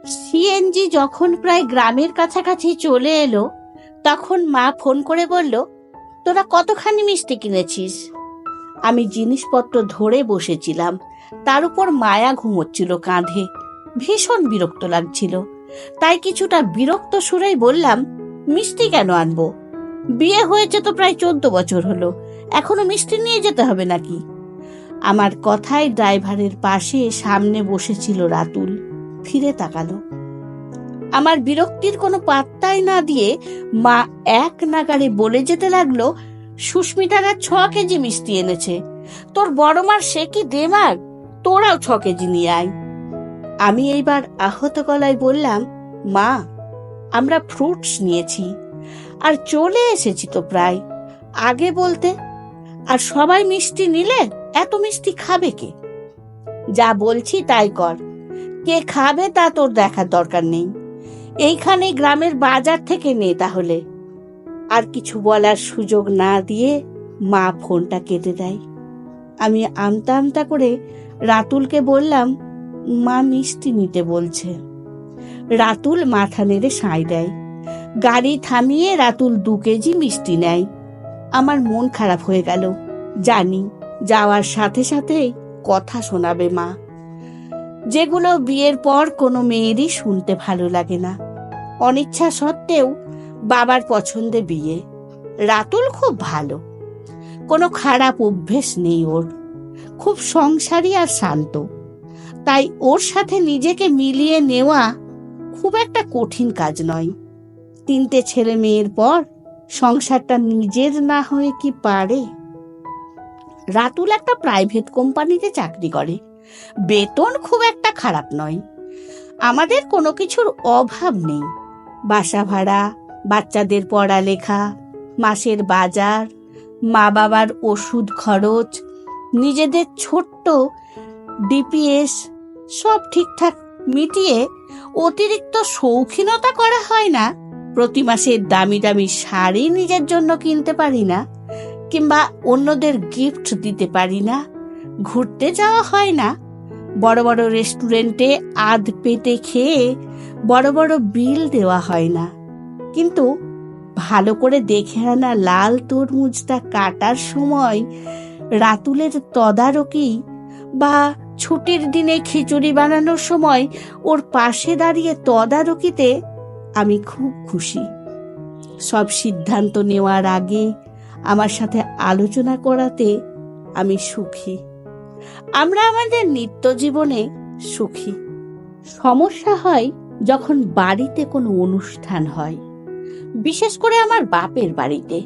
CNG যখন প্রায় গ্রামের কাছাকাছি চলে এলো, তখন মা ফোন করে বলল, তোরা কতখানি মিষ্টি কিনেছিস? আমি জিনিসপত্র ধরে বসেছিলাম, তার উপর মায়া ঘুমোচ্ছিল কাঁধে। ভীষণ বিরক্ত লাগছিল, তাই কিছুটা বিরক্ত সুরেই বললাম, মিষ্টি কেন আনবো? বিয়ে হয়েছে তো প্রায় 14 বছর হলো, এখনো মিষ্টি নিয়ে যেতে হবে নাকি? আমার কথায় ড্রাইভারের পাশে সামনে বসেছিল রাতুল ফিরে তাকালো। আমার বিরক্তির কোনো পাত্তাই না দিয়ে মা এক নাগাড়ে বলে যেতে লাগলো, সুস্মিতারা 6 কেজি মিষ্টি এনেছে, তোর বড় মার সে কি দেমাগ, তোরাও 6 কেজি নিয়ে আয়। আমি এইবার আহত গলায় বললাম, মা, আমরা ফ্রুটস নিয়েছি, আর চলে এসেছি তো প্রায়, আগে বলতে। আর সবাই মিষ্টি নিলে এত মিষ্টি খাবে কে? যা বলছি তাই কর, কে খাবে তা তোর দেখার দরকার নেই, এইখানে গ্রামের বাজার থেকে নে তাহলে। আর কিছু বলার সুযোগ না দিয়ে মা ফোনটা কেটে দেয়। আমি আমতা আমতা করে রাতুলকে বললাম, মা মিষ্টি নিতে বলছে। রাতুল মাথা নেড়ে সায় দেয়। গাড়ি থামিয়ে রাতুল 2 কেজি মিষ্টি নেয়। আমার মন খারাপ হয়ে গেল, জানি যাওয়ার সাথে সাথেই কথা শোনাবে মা, যেগুলো বিয়ের পর কোনো মেয়েরই শুনতে ভালো লাগে না। অনিচ্ছা সত্ত্বেও বাবার পছন্দে বিয়ে। রাতুল খুব ভালো, কোনো খারাপ অভ্যেস নেই ওর, খুব সংসারী আর শান্ত, তাই ওর সাথে নিজেকে মিলিয়ে নেওয়া খুব একটা কঠিন কাজ নয়। 3টে ছেলে মেয়ের পর সংসারটা নিজের না হয়ে কি পারে? রাতুল একটা প্রাইভেট কোম্পানিতে চাকরি করে, বেতন খুব একটা খারাপ নয়। আমাদের কোনো কিছুর অভাব নেই, বাসা ভাড়া, বাচ্চাদের পড়ালেখা, মাসের বাজার, মা বাবার ওষুধ খরচ, নিজেদের ছোট্ট ডিপিএস সব ঠিকঠাক মিটিয়ে অতিরিক্ত শৌখিনতা করা হয় না। প্রতি মাসে দামি দামি শাড়ি নিজের জন্য কিনতে পারি না, কিংবা অন্যদের গিফট দিতে পারি না, ঘুরতে যাওয়া হয় না, বড় বড় রেস্টুরেন্টে আধ পেটে খেয়ে বড় বড় বিল দেওয়া হয় না। কিন্তু ভালো করে দেখে আনা লাল তরমুজটা কাটার সময় রাতুলের তদারকি, বা ছুটির দিনে খিচুড়ি বানানোর সময় ওর পাশে দাঁড়িয়ে তদারকিতে আমি খুব খুশি। সব সিদ্ধান্ত নেওয়ার আগে আমার সাথে আলোচনা করাতে আমি সুখী। আমরা আমাদের নিত্য জীবনে সুখী। সমস্যা হয় যখন বাড়িতে কোনো অনুষ্ঠান হয়, বিশেষ করে আমার বাপের বাড়িতে।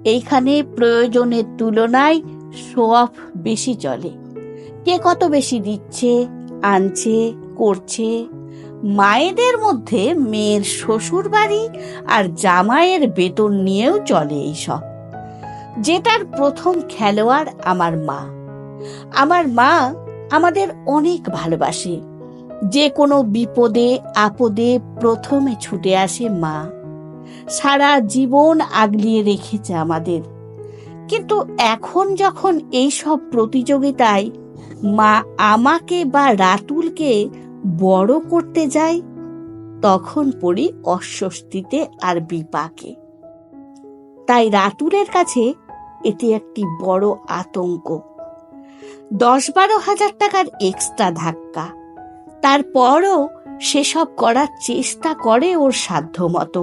এইখানে প্রয়োজনের তুলনায় শো অফ বেশি চলে। কে কত বেশি দিচ্ছে, আনছে, করছে। মায়েদের মধ্যে মেয়ের শ্বশুর বাড়ি আর জামাইয়ের বেতন নিয়েও চলে এইসব। যেটার প্রথম খেলোয়াড় আমার মা। আমার মা আমাদের অনেক ভালোবাসে। যে কোনো বিপদে আপদে প্রথমে ছুটে আসে মা। সারা জীবন আগলিয়ে রেখেছে আমাদের। কিন্তু এখন যখন এই সব প্রতিযোগিতায় মা আমাকে বা রাতুলকে বড় করতে যায়, তখন পড়ি অস্বস্তিতে আর বিপাকে। তাই রাতুলের কাছে এটি একটি বড় আতঙ্ক। 10-12 হাজার টাকার এক্সট্রা ধাক্কা। তারপরও সেসব করার চেষ্টা করে ওর সাধ্য মতো,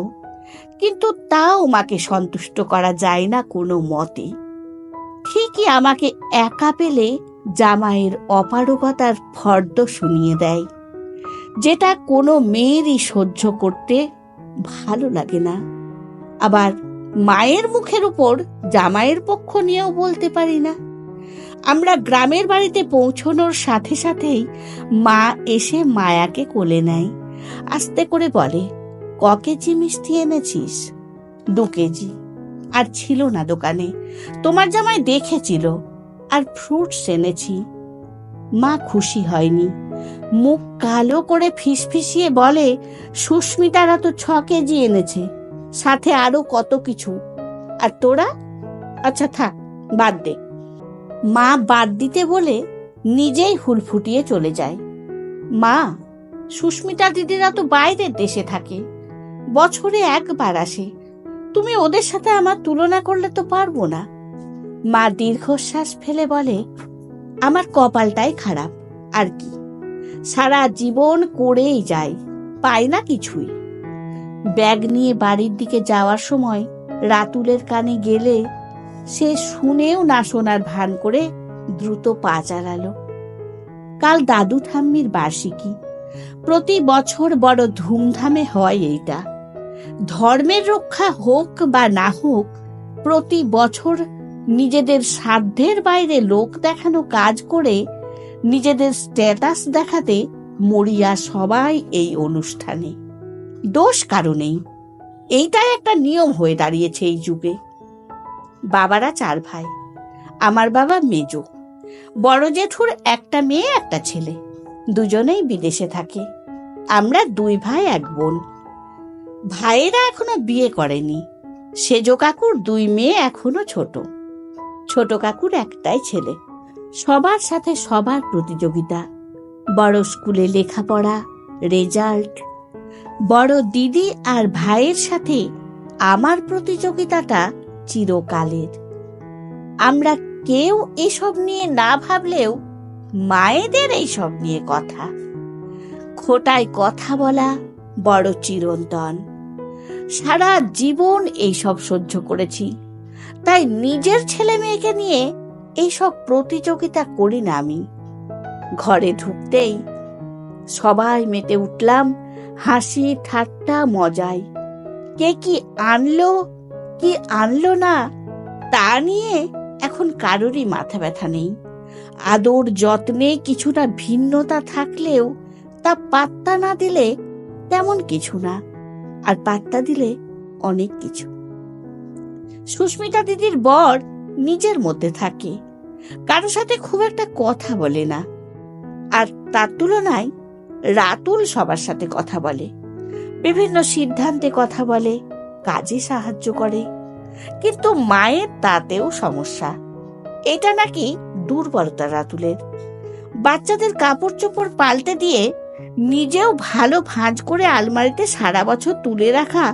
কিন্তু তাও মাকে সন্তুষ্ট করা যায় না কোনো মতে। ঠিকই আমাকে একা পেলে জামাইয়ের অপারগতার ফর্দ শুনিয়ে দেয়, যেটা কোনো মেয়েরই সহ্য করতে ভালো লাগে না। আবার মায়ের মুখের উপর জামাইয়ের পক্ষ নিয়েও বলতে পারি না। আমরা গ্রামের বাড়িতে পৌঁছানোর সাথে সাথেই মা এসে মায়াকে কোলে নেয়। আস্তে করে বলে, ক কেজি মিষ্টি এনেছিস? 2 কেজি। আর ছিল না দোকানে, তোমার জামাই দেখেছিল। আর ফ্রুটস এনেছি। মা খুশি হয়নি, মুখ কালো করে ফিসফিসিয়ে বলে, সুস্মিতারা তো 6 কেজি এনেছে, সাথে আরো কত কিছু। আর তোরা? আচ্ছা থাক, বাদ দে। মা বাদ দিতে বলে নিজেই হুল ফুটিয়ে চলে যায়। মা, সুস্মিতা দিদিরা তো বাইরের দেশে থাকে, বছরে একবার আসে। তুমি ওদের সাথে আমার তুলনা করলে তো পারবো না। মা দীর্ঘশ্বাস ফেলে বলে, আমার কপালটাই খারাপ, আর কি। সারা জীবন করেই যায়, পাই না কিছুই। ব্যাগ নিয়ে বাড়ির দিকে যাওয়ার সময় রাতুলের কানে গেলে সে শুনেও না শোনার ভান করে দ্রুত পা চালালো। কাল দাদু ঠাম্মির বার্ষিকী। প্রতি বছর বড় ধুমধামে হয় এইটা। ধর্মের রক্ষা হোক বা না হোক, প্রতি বছর নিজেদের সাধ্যের বাইরে লোক দেখানো কাজ করে নিজেদের স্ট্যাটাস দেখাতে মরিয়া সবাই এই অনুষ্ঠানে। দোষ কারণেই, এইটাই একটা নিয়ম হয়ে দাঁড়িয়েছে এই যুগে। বাবারা 4 ভাই, আমার বাবা মেজো। বড় জেঠুর একটা মেয়ে একটা ছেলে, দুজনেই বিদেশে থাকে। আমরা 2 ভাই 1 বোন। ভাইয়েরা এখনো বিয়ে করেনি। সেজো কাকুর 2 মেয়ে এখনো ছোট। ছোট কাকুর একটাই ছেলে। সবার সাথে সবার প্রতিযোগিতা, বড় স্কুলে লেখাপড়া, রেজাল্ট। বড় দিদি আর ভাইয়ের সাথে আমার প্রতিযোগিতাটা চিরকালের। আমরা কেউ এসব নিয়ে না ভাবলেও মায়েদের এইসব নিয়ে কথা। খোটায় কথা বলা বড় চিরন্তন। সারা জীবন এইসব সহ্য করেছি, তাই নিজের ছেলে মেয়েকে নিয়ে এইসব প্রতিযোগিতা করি না আমি। ঘরে ঢুকতেই সবাই মেতে উঠলাম হাসি ঠাট্টা মজায়। কে কি আনলো না তা নিয়ে এখন কারোরই মাথা ব্যথা নেই। আদর যত্নে কিছুটা ভিন্নতা থাকলেও তা পাত্তা না দিলে তেমন কিছু না, আর পাত্তা দিলে অনেক কিছু। সুস্মিতা দিদির বর নিজের মধ্যে থাকে, কারো সাথে খুব একটা কথা বলে না। আর তার তুলনায় রাতুল সবার সাথে কথা বলে, বিভিন্ন সিদ্ধান্তে কথা বলে, কাজে সাহায্য করে। কিন্তু মায়ের তাতেও সমস্যা। এটা নাকি দুর্বলতা রাতুলের। বাচ্চাদের কাপড় চোপড় পাল্টে দিয়ে নিজেও ভালো ভাঁজ করে আলমারিতে সারা বছর তুলে রাখা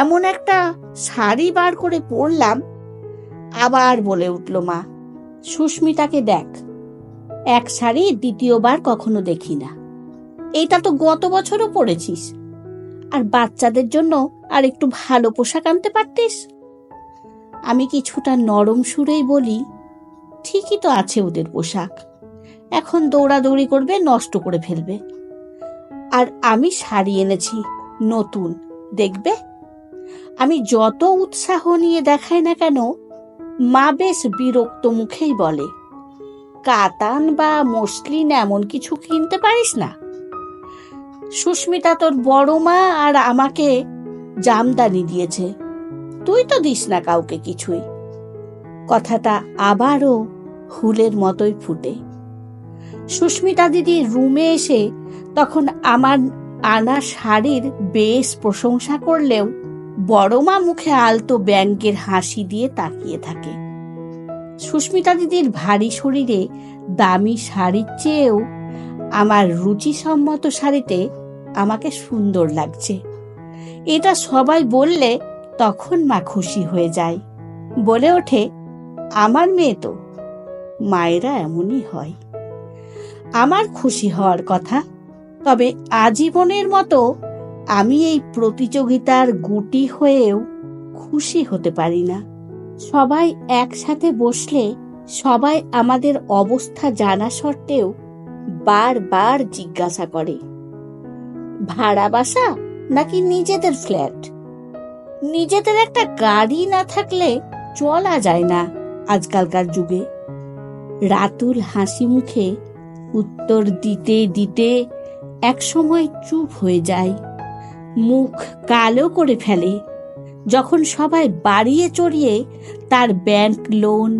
এমন একটা শাড়ি বার করে পরলাম। আবার বলে উঠল মা, সুস্মিতাকে দেখ, এক শাড়ি দ্বিতীয়বার কখনো দেখি না। এইটা তো গত বছরও পরেছিস, আর বাচ্চাদের জন্য আর একটু ভালো পোশাক আনতে পারতিস। আমি কিছুটা নরম সুরেই বলি, ঠিকই তো আছে ওদের পোশাক, এখন দৌড়াদৌড়ি করবে, নষ্ট করে ফেলবে। আর আমি শাড়ি এনেছি নতুন, দেখবে। আমি যত উৎসাহ নিয়ে দেখাই না কেন, মা বেশ বিরক্ত মুখেই বলে, কাতান বা মসলিন এমন কিছু কিনতে পারিস না? সুস্মিতা তোর বড় মা আর আমাকে জামদানি দিয়েছে, তুই তো দিস না কাউকে কিছুই। কথাটা আবারও হুলের মতোই ফুটে। সুস্মিতা দিদি রুমে এসে তখন আমার আনা শাড়ির বেশ প্রশংসা করলেও বড় মা মুখে আলতো ব্যঙ্গের হাসি দিয়ে তাকিয়ে থাকে। সুস্মিতা দিদির ভারী শরীরে দামি শাড়ির চেয়েও আমার রুচিসম্মত শাড়িতে আমাকে সুন্দর লাগছে, এটা সবাই বললে তখন মা খুশি হয়ে যায়। বলে ওঠে, আমার মেয়ে তো, মায়েরা এমনই হয়। আমার খুশি হওয়ার কথা, তবে আজীবনের মতো আমি এই প্রতিযোগিতার গুটি হয়েও খুশি হতে পারি না। সবাই একসাথে বসলে সবাই আমাদের অবস্থা জানা সত্ত্বেও বারবার জিজ্ঞাসা করে, ভাড়া বাসা নাকি নিজেদের ফ্ল্যাট? নিজেদের একটা গাড়ি না থাকলে চলা যায় না আজকালকার যুগে। রাতুল হাসি মুখে উত্তর দিতে দিতে একসময় চুপ হয়ে যায়, মুখ কালো করে ফেলে যখন সবাই বাড়িয়ে চড়িয়ে তার ব্যাংক লোন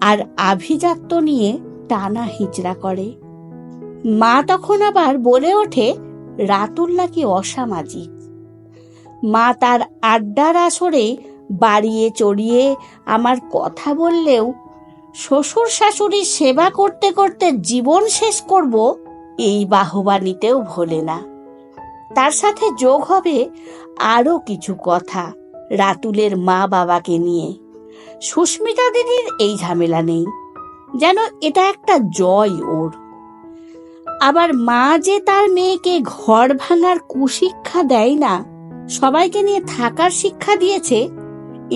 আর আভিজাত্য নিয়ে টানা হিচড়া করে। মা তখন আবার বলে ওঠে, রাতুল নাকি অসামাজিক। মা তার আড্ডার আসরে বাড়িয়ে চড়িয়ে আমার কথা বললেও শ্বশুর শাশুড়ির সেবা করতে করতে জীবন শেষ করব এই বাহবা নিতেও ভোলে না। তার সাথে যোগ হবে আরো কিছু কথা রাতুলের মা বাবাকে নিয়ে। সুস্মিতা দিদির এই ঝামেলা নেই, যেন এটা একটা জয় ওর। আবার মা যে তার মেয়েকে ঘর ভাঙার কুশিক্ষা দেয় না, সবাইকে নিয়ে থাকার শিক্ষা দিয়েছে,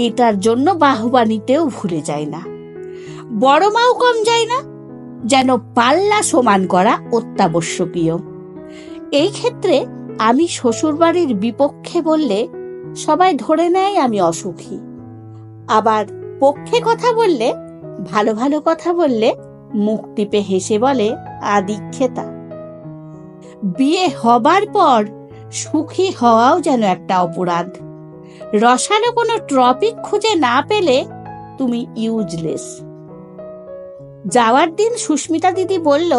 এটার জন্য বাহবা নিতেও ভুলে যায় না। বড় মাও কম যায় না, যেন পাল্লা সমান করা অত্যাবশ্যকীয়। এই ক্ষেত্রে আমি শ্বশুরবাড়ির বিপক্ষে বললে সবাই ধরে নেয় আমি অসুখী, আবার পক্ষে কথা বললে, ভালো ভালো কথা বললে, মুখ টিপে হেসে বলে আদিক্ষেতা। বিয়ে হবার পর সুখী হওয়াও যেন একটা অপরাধ। রসালো কোনো টপিক খুঁজে না পেলে তুমি ইউজলেস। যাওয়ার দিন সুস্মিতা দিদি বলল,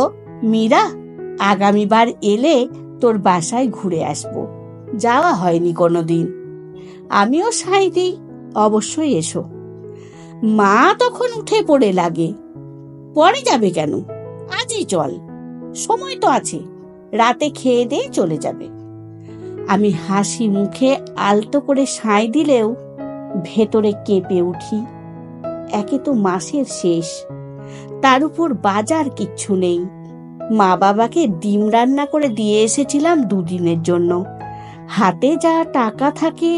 মীরা, আগামীবার এলে তোর বাসায় ঘুরে আসবো, যাওয়া হয়নি কোনোদিন। আমিও সাই দিই, অবশ্যই এসো। মা তখন উঠে পড়ে লাগে, পরে যাবে কেন, আজই চল, সময় তো আছে, রাতে খেয়ে দিয়ে চলে যাবে। আমি হাসি মুখে আলতো করে সাই দিলেও ভেতরে কেঁপে উঠি। একে তো মাসের শেষ, তার উপর বাজার কিচ্ছু নেই। মা বাবাকে ডিম রান্না করে দিয়ে এসেছিলাম দুদিনের জন্য। হাতে যা টাকা থাকে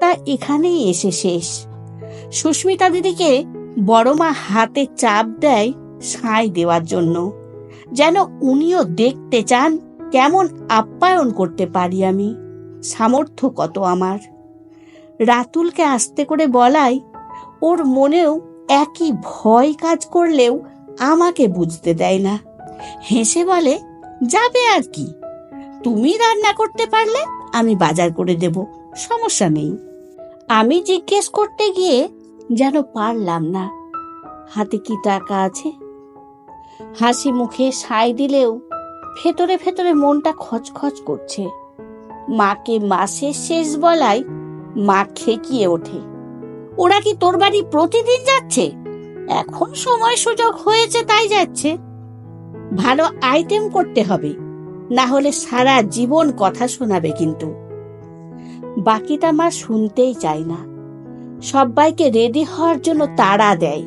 তা এখানেই এসে শেষ। সুস্মিতা দিদিকে বড় মা হাতে চাপ দেয় সাই দেওয়ার জন্য, যেন উনিও দেখতে চান কেমন আপ্যায়ন করতে পারি আমি, সামর্থ্য কত আমার। রাতুলকে আস্তে করে বলাই, ওর মনেও একই ভয় কাজ করলেও আমাকে বুঝতে দেয় না। হেসে বলে, যাবে আর কি, তুমি রান্না করতে পারলে আমি বাজার করে দেব, সমস্যা নেই। আমি জিজ্ঞেস করতে গিয়ে যেন পারলাম না, হাতে কি টাকা আছে। হাসি মুখে সাই দিলেও ভেতরে ভেতরে মনটা খচখচ করছে। মাকে মাসের শেষ বলায় মা খেকিয়ে ওঠে, ওরা কি তোর বাড়ি প্রতিদিন যাচ্ছে? এখন সময় সুযোগ হয়েছে তাই যাচ্ছে। ভালো আইটেম করতে হবে, না হলে সারা জীবন কথা শোনাবে কিন্তু। বাকিটা মা শুনতেই চায় না, সবাইকে রেডি হওয়ার জন্য তাড়া দেয়।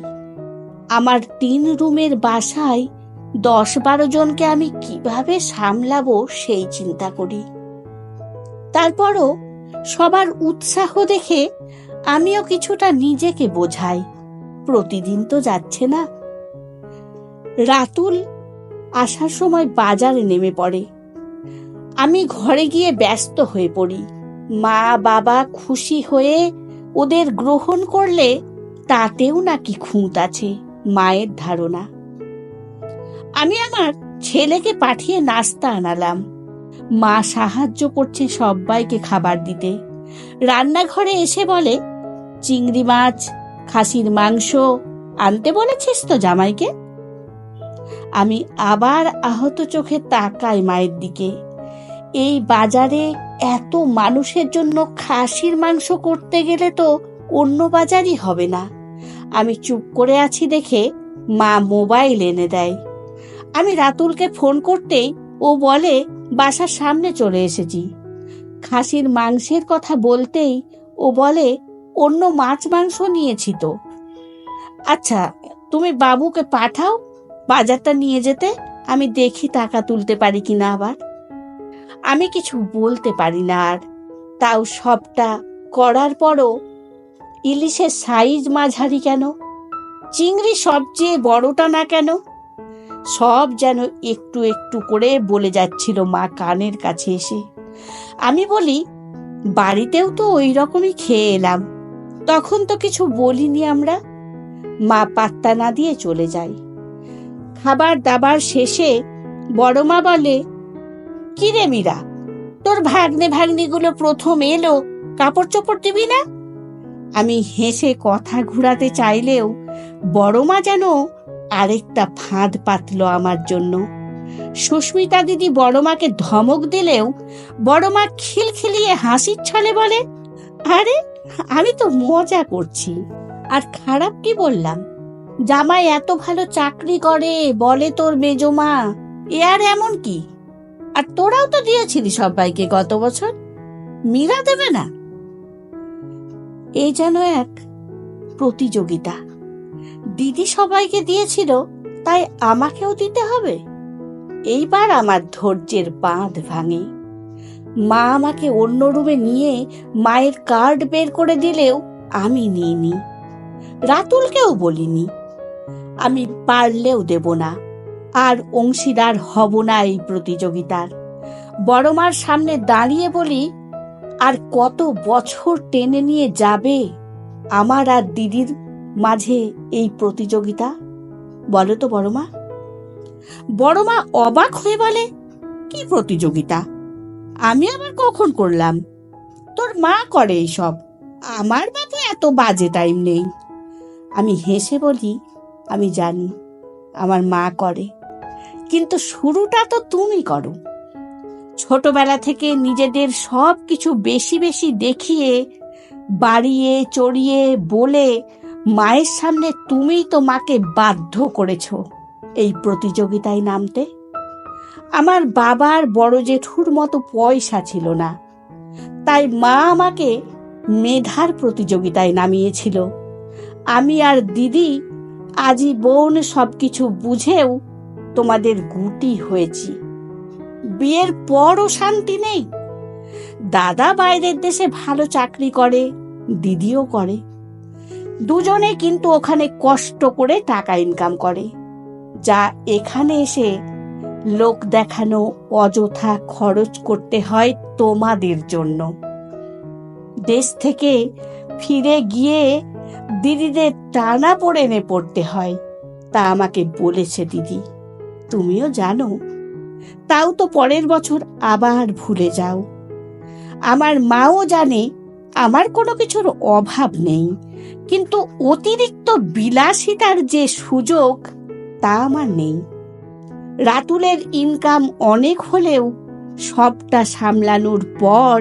আমার 3 রুমের বাসায় 10-12 জনকে আমি কিভাবে সামলাবো সেই চিন্তা করি। তারপরও সবার উৎসাহ দেখে আমিও কিছুটা নিজেকে বোঝাই, প্রতিদিন তো যাচ্ছে না। রাতুল আসার সময় বাজারে নেমে পড়ে। আমি ঘরে গিয়ে ব্যস্ত হয়ে পড়ি। মা বাবা খুশি হয়ে ওদের গ্রহণ করলে তাতেও নাকি খুঁত আছে, মায়ের ধারণা। আমি আমার ছেলেকে পাঠিয়ে নাস্তা আনালাম। মা সাহায্য করছে সবাইকে খাবার দিতে। রান্নাঘরে এসে বলে, চিংড়ি মাছ, খাসির মাংস আনতে বলেছিস তো জামাইকে? আমি আবার আহত চোখে তাকাই মায়ের দিকে। এই বাজারে এত মানুষের জন্য খাসির মাংস করতে গেলে তো অন্য বাজারই হবে না। আমি চুপ করে আছি দেখে মা মোবাইল এনে দেয়। আমি রাতুলকে ফোন করতেই ও বলে, বাসার সামনে চলে এসেছি। খাসির মাংসের কথা বলতেই ও বলে, অন্য মাছ মাংস নিয়েছি তো। আচ্ছা, তুমি বাবুকে পাঠাও বাজারটা নিয়ে যেতে, আমি দেখি টাকা তুলতে পারি কিনা। আবার আমি কিছু বলতে পারি না আর। তাও সবটা করার পরও ইলিশের সাইজ মাঝারি কেন, চিংড়ি সবচেয়ে বড়টা না কেন, সব যেন একটু একটু করে বলে যাচ্ছিল মা কানের কাছে এসে। আমি বলি, বাড়িতেও তো ওই রকমই খেয়ে এলাম, তখন তো কিছু বলিনি আমরা। মা পাত্তা না দিয়ে চলে যায়। খাবার দাবার শেষে বড় মা বলে, কি রে মীরা, তোর ভাগ্নে ভাগ্নিগুলো প্রথম এলো, কাপড় চোপড় দিবি না? আমি হেসে কথা ঘুরাতে চাইলেও বড় মা যেন আরেকটা ফাঁদ পাতল আমার জন্য। সুস্মিতা দিদি বড় মাকে ধমক দিলেও বড় মা খিলখিলিয়ে হাসির ছলে বলে, আরে আমি তো মজা করছি, আর খারাপ কি বললাম? জামাই এত ভালো চাকরি করে বলে তোর মেজমা, এ আর এমন কি? আর তোরাও তো দিয়েছিলি সবাইকে গত বছর, মীরা দেবে না? এই যেন এক প্রতিযোগিতা। দিদি সবাইকে দিয়েছিল, তাই আমাকেও দিতে হবে। এইবার আমার ধৈর্যের বাঁধ ভাঙে। মা আমাকে অন্য রুমে নিয়ে মায়ের কার্ড বের করে দিলেও আমি নিইনি, রাতুলকেও বলিনি। আমি পারলেও দেব না, আর অংশীদার হব না এই প্রতিযোগিতার। বড় মার সামনে দাঁড়িয়ে বলি, আর কত বছর টেনে নিয়ে যাবে আমার আর দিদির মাঝে এই প্রতিযোগিতা, বলো তো বড় মা? বড় মা অবাক হয়ে বলে, কি প্রতিযোগিতা? আমি আবার কখন করলাম? তোর মা করে এইসব, আমার বাপে এত বাজে টাইম নেই। আমি হেসে বলি, আমি জানি আমার মা করে, কিন্তু শুরুটা তো তুমি করো। ছোটবেলা থেকে নিজেদের সব কিছু বেশি বেশি দেখিয়ে, বাড়িয়ে চড়িয়ে বলে মায়ের সামনে তুমিই তো মাকে বাধ্য করেছ এই প্রতিযোগিতায় নামতে। আমার বাবার বড় জেঠুর মতো পয়সা ছিল না, তাই মা আমাকে মেধার প্রতিযোগিতায় নামিয়েছিল। আমি আর দিদি আজীবন সবকিছু বুঝেও তোমাদের গুটি হয়েছি। বিয়ের পরও শান্তি নেই। দাদা বাইরের দেশে ভালো চাকরি করে, দিদিও করে, দুজনে কিন্তু ওখানে কষ্ট করে টাকা ইনকাম করে, যা এখানে এসে লোক দেখানো অযথা খরচ করতে হয় তোমাদের জন্য। দেশ থেকে ফিরে গিয়ে দিদিদের টানা পড়েনে পড়তে হয়, তা আমাকে বলেছে দিদি, তুমিও জানো। তাও তো পরের বছর আবার ভুলে যাও। আমার মাও জানে আমার কোনো কিছুর অভাব নেই, কিন্তু অতিরিক্ত বিলাসিতার যে সুযোগ তা আমার নেই। রাতুলের ইনকাম অনেক হলেও সবটা সামলানোর পর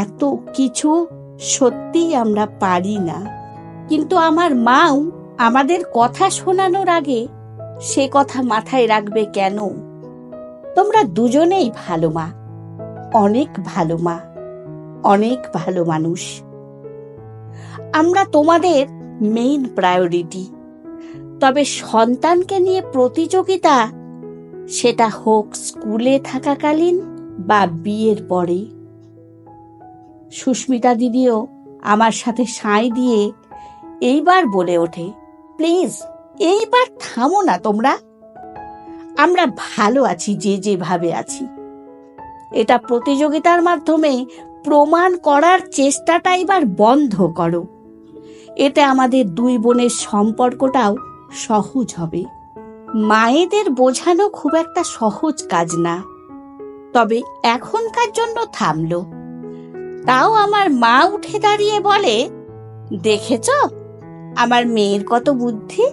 এত কিছু সত্যিই আমরা পারি না। কিন্তু আমার মাও আমাদের কথা শোনানোর আগে সে কথা মাথায় রাখবে কেন? তোমরা দুজনেই ভালো মা, অনেক ভালো মা, অনেক ভালো মানুষ। আমরা তোমাদের মেইন প্রায়োরিটি। তবে সন্তানকে নিয়ে প্রতিযোগিতা, সেটা হোক স্কুলে থাকাকালীন বা বিয়ের পরে। সুস্মিতা দিদিও আমার সাথে সায় দিয়ে এইবার বলে ওঠে, প্লিজ এইবার থামো না তোমরা, আমরা ভালো আছি যে যেভাবে আছি। এটা প্রতিযোগিতার মাধ্যমে প্রমাণ করার চেষ্টাটা এবার বন্ধ করো। এতে আমাদের দুই বোনের সম্পর্কটাও সহজ হবে। মায়েদের বোঝানো খুব একটা সহজ কাজ না, তবে এখনকার জন্য থামলো। তাও আমার মা উঠে দাঁড়িয়ে বলে, দেখেছ আমার মেয়ের কত বুদ্ধি।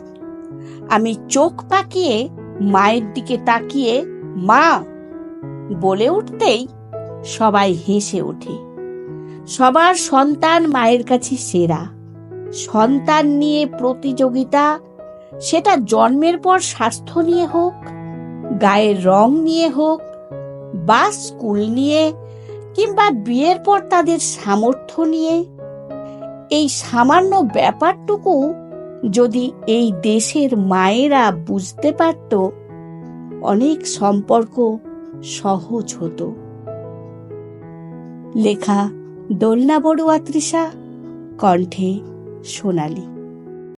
আমি চোখ পাকিয়ে মায়ের দিকে তাকিয়ে মা বলে উঠতেই সবাই হেসে ওঠে। সবার সন্তান মায়ের কাছে সেরা। সন্তান নিয়ে প্রতিযোগিতা, সেটা জন্মের পর স্বাস্থ্য নিয়ে হোক, গায়ের রং নিয়ে হোক, বা স্কুল নিয়ে, কিংবা বিয়ের পর তাদের সামর্থ্য নিয়ে, এই সামান্য ব্যাপারটুকু যদি এই দেশের মায়েরা বুঝতে পারত, অনেক সম্পর্ক সহজ হতো। লেখা দোলনা বড়ুয়া তৃষা, কণ্ঠে সোনালী।